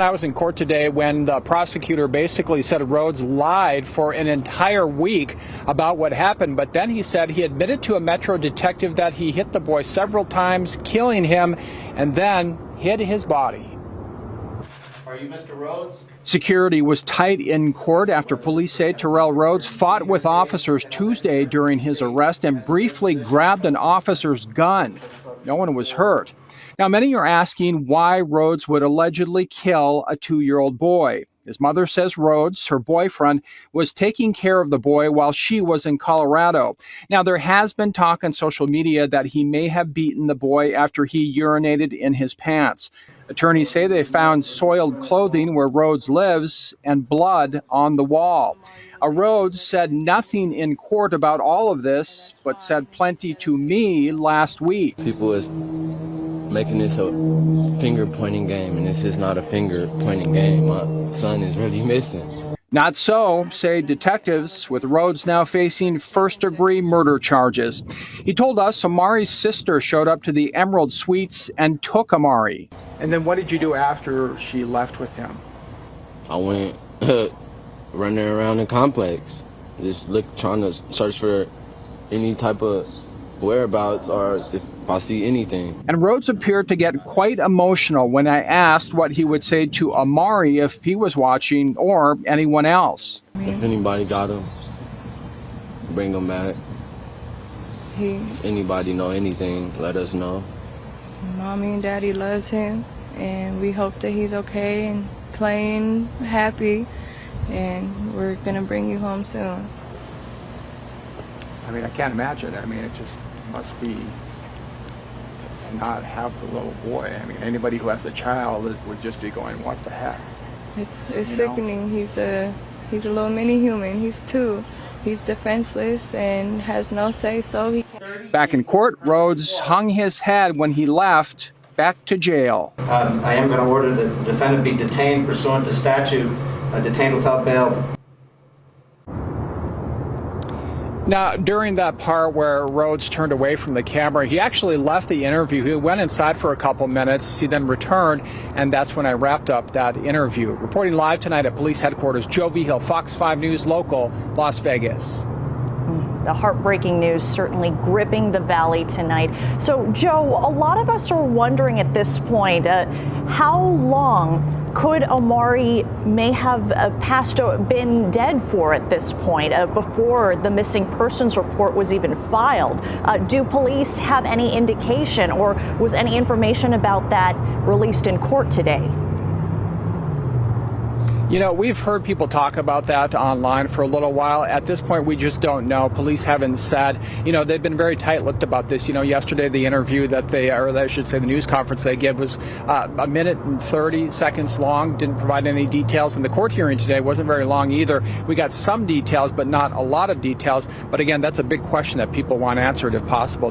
I was in court today when the prosecutor basically said Rhodes lied for an entire week about what happened, but then he said he admitted to a Metro detective that he hit the boy several times, killing him, and then hid his body. Are you Mr. Rhodes? Security was tight in court after police say Terrell Rhodes fought with officers Tuesday during his arrest and briefly grabbed an officer's gun. No one was hurt. Now, many are asking why Rhodes would allegedly kill a 2-year-old boy. His mother says Rhodes, her boyfriend, was taking care of the boy while she was in Colorado. Now, there has been talk on social media that he may have beaten the boy after he urinated in his pants. Attorneys say they found soiled clothing where Rhodes lives and blood on the wall. Rhodes said nothing in court about all of this, but said plenty to me last week. People was making this a finger-pointing game, and this is not a finger-pointing game. My son is really missing. Not so, say detectives, with Rhodes now facing first-degree murder charges. He told us Amari's sister showed up to the Emerald Suites and took Amari. And then what did you do after she left with him? I went running around the complex, just trying to search for any type of whereabouts or if I see anything. And Rhodes appeared to get quite emotional when I asked what he would say to Amari if he was watching or anyone else. If anybody got him, bring him back. If anybody know anything, let us know. Mommy and Daddy loves him, and we hope that he's okay and playing happy, and we're gonna bring you home soon. I mean, I can't imagine. I mean, it just must be to not have the little boy. I mean, anybody who has a child would just be going, what the heck? It's sickening. He's a little mini human. He's 2. He's defenseless and has no say, so he can't. Back in court, Rhodes hung his head when he left back to jail. I am going to order the defendant be detained pursuant to statute, detained without bail. Now, during that part where Rhodes turned away from the camera, he actually left the interview. He went inside for a couple minutes. He then returned, and that's when I wrapped up that interview. Reporting live tonight at police headquarters, Joe Vigil, Fox 5 News Local, Las Vegas. The heartbreaking news certainly gripping the valley tonight. So, Joe, a lot of us are wondering at this point, how long could Amari may have been dead for at this point, before the missing persons report was even filed? Do police have any indication, or was any information about that released in court today? You know, we've heard people talk about that online for a little while. At this point, we just don't know. Police haven't said. You know, they've been very tight-lipped about this. You know, yesterday the interview that I should say the news conference they gave was a minute and 30 seconds long, didn't provide any details. And the court hearing today wasn't very long either. We got some details, but not a lot of details. But again, that's a big question that people want answered if possible.